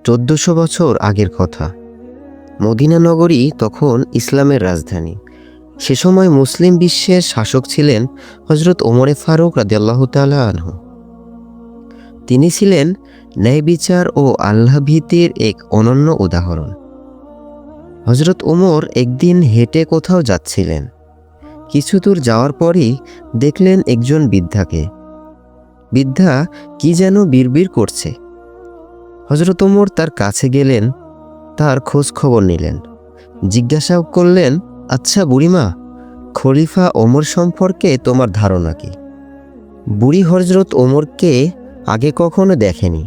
1400 বছর আগের কথা। মদিনা নগরী তখন ইসলামের রাজধানী। সে সময় মুসলিম বিশ্বের শাসক ছিলেন হযরত ওমরে ফারুক রাদিয়াল্লাহু তাআলা আনহু। তিনি ছিলেন ন্যায় বিচার ও আল্লাহ ভীতির এক অনন্য উদাহরণ। হযরত ওমর একদিন হেঁটে কোথাও যাচ্ছিলেন। কিছু দূর যাওয়ার পরই দেখলেন একজন বৃদ্ধাকে। বৃদ্ধা কি যেন বিড়বিড় করছে। হযরত ওমর তার কাছে গেলেন, তার খোঁজ খবর নিলেন, জিজ্ঞাসা করলেন, আচ্ছা বুড়িমা, খলিফা ওমর সম্পর্কে তোমার ধারণা কি? বুড়ি হযরত ওমরকে আগে কখনো দেখেনি,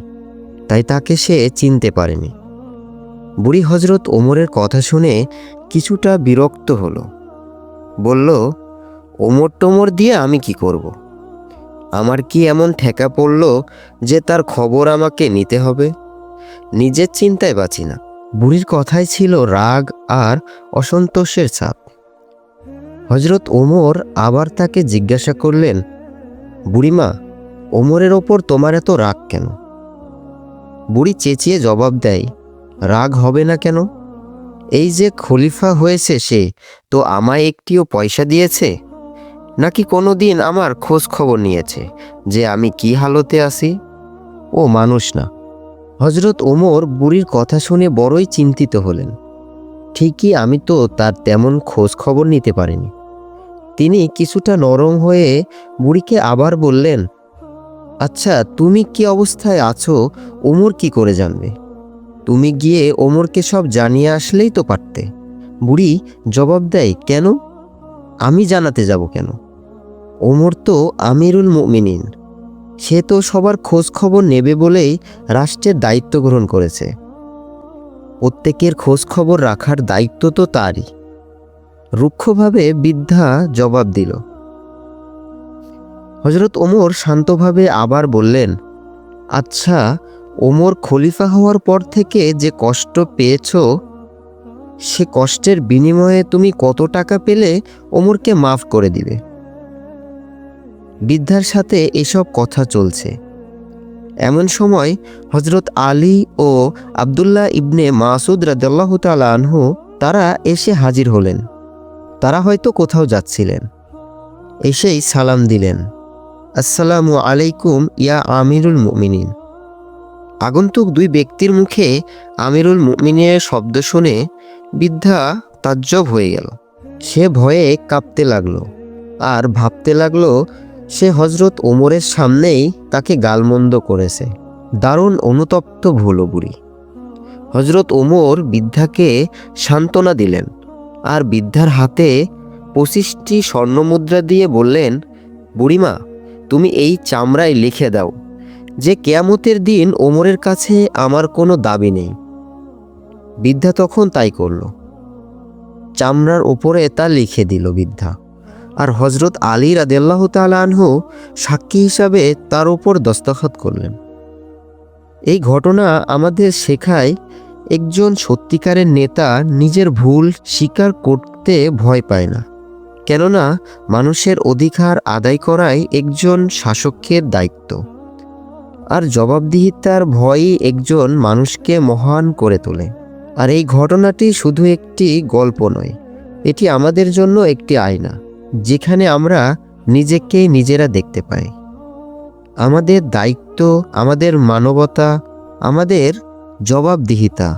তাই তাকে সে চিনতে পারেনি। বুড়ি হযরত ওমরের কথা শুনে কিছুটা বিরক্ত হলো। বলল, ওমর টোমর দিয়ে আমি কি করব? আমার কি এমন ঠেকা পড়ল যে তার খবর আমাকে নিতে হবে? নিজের চিন্তায় বাঁচি না। বুড়ির কথায় ছিল রাগ আর অসন্তোষের ছাপ। হযরত ওমর আবার তাকে জিজ্ঞাসা করলেন, বুড়িমা, ওমরের ওপর তোমার এত রাগ কেন? বুড়ি চেঁচিয়ে জবাব দেয়, রাগ হবে না কেন? এই যে খলিফা হয়েছে সে তো আমায় একটিও পয়সা দিয়েছে, নাকি কোনো দিন আমার খোঁজ খবর নিয়েছে যে আমি কি হালতে আছি? ও মানুষ না। হযরত ওমর বুড়ির কথা শুনে বড়ই চিন্তিত হলেন। ঠিকই, আমি তো তার তেমন খোঁজ খবর নিতে পারিনি। তিনি কিছুটা নরম হয়ে বুড়িকে আবার বললেন, আচ্ছা, তুমি কি অবস্থায় আছো ওমর কি করে জানবে? তুমি গিয়ে ওমরকে সব জানিয়ে আসলেই তো পারতে। বুড়ি জবাব দেয়, কেন? আমি জানাতে যাব কেন? ওমর তো আমিরুল মুমিনিন। সে তো সবার খোঁজ খবর নেবে বলেই রাষ্ট্রের দায়িত্ব গ্রহণ করেছে। প্রত্যেকের খোঁজ খবর রাখার দায়িত্ব তো তারই। রুক্ষভাবে বৃদ্ধা জবাব দিল। হযরত ওমর শান্তভাবে আবার বললেন, আচ্ছা, ওমর খলিফা হওয়ার পর থেকে যে কষ্ট পেয়েছ, সে কষ্টের বিনিময়ে তুমি কত টাকা পেলে ওমরকে মাফ করে দিবে? বৃদ্ধার সাথে এসব কথা চলছে। এমন সময় হযরত আলী ও আব্দুল্লাহ ইবনে মাসউদ রাদিয়াল্লাহু তাআলা আনহু তারা এসে হাজির হলেন। তারা হয়তো কোথাও যাচ্ছিলেন। এসেই সালাম দিলেন, আসসালামু আলাইকুম ইয়া আমিরুল মুমিনিন। আগন্তুক দুই ব্যক্তির মুখে আমিরুল মুমিনের শব্দ শুনে বৃদ্ধা তাজ্জব হয়ে গেল। সে ভয়ে কাঁপতে লাগলো আর ভাবতে লাগলো সে হযরত ওমরের সামনেই তাকে গালমন্দ করেছে। দারুণ অনুতপ্ত হলো বুড়ি। হযরত ওমর বৃদ্ধাকে সান্ত্বনা দিলেন আর বৃদ্ধার হাতে 25টি স্বর্ণমুদ্রা দিয়ে বললেন, বুড়িমা, তুমি এই চামড়ায় লিখে দাও যে কিয়ামতের দিন ওমরের কাছে আমার কোনো দাবি নেই। বৃদ্ধা তখন তাই করল। চামড়ার ওপরে তা লিখে দিল বৃদ্ধা। আর হযরত আলী রাদিয়াল্লাহু তাআলা আনহু সাক্ষী হিসাবে তার উপর দস্তখত করলেন। এই ঘটনা আমাদের শেখায়, একজন সত্যিকারের নেতা নিজের ভুল স্বীকার করতে ভয় পায় না। কেননা মানুষের অধিকার আদায় করাই একজন শাসকের দায়িত্ব। আর জবাবদিহিতার ভয়ই একজন মানুষকে মহান করে তোলে। আর এই ঘটনাটি শুধু একটি গল্প নয়, এটি আমাদের জন্য একটি আয়না, যেখানে আমরা নিজেকে নিজেরা দেখতে পাই। আমাদের দায়িত্ব, আমাদের মানবতা, আমাদের জবাবদিহিতা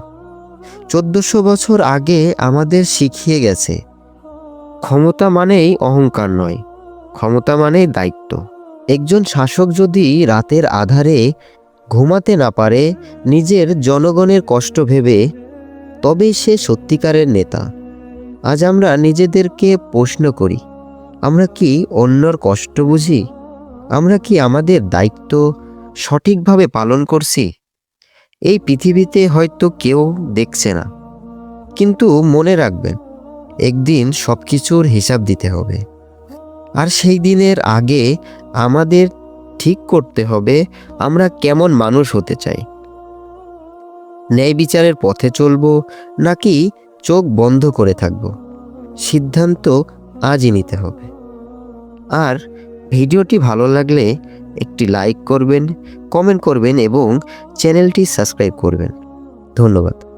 1400 বছর আগে আমাদের শিখিয়ে গেছে, ক্ষমতা মানেই অহংকার নয়, ক্ষমতা মানেই দায়িত্ব। একজন শাসক যদি রাতের আধারে ঘুমাতে না পারে নিজের জনগণের কষ্ট ভেবে, তবেই সে সত্যিকারের নেতা। আজ আমরা নিজেদেরকে প্রশ্ন করি, আমরা কি অন্যর কষ্ট বুঝি? আমরা কি আমাদের দায়িত্ব সঠিকভাবে পালন করছি? এই পৃথিবীতে হয়তো কেউ দেখছে না, কিন্তু মনে রাখবেন, একদিন সব কিছুর হিসাব দিতে হবে। আর সেই দিনের আগে আমাদের ঠিক করতে হবে আমরা কেমন মানুষ হতে চাই। ন্যায় বিচারের পথে চলব নাকি চোখ বন্ধ করে থাকব, সিদ্ধান্ত আজই নিতে হবে। আর ভিডিওটি ভালো লাগলে একটি লাইক করবেন, কমেন্ট করবেন এবং চ্যানেলটি সাবস্ক্রাইব করবেন। ধন্যবাদ।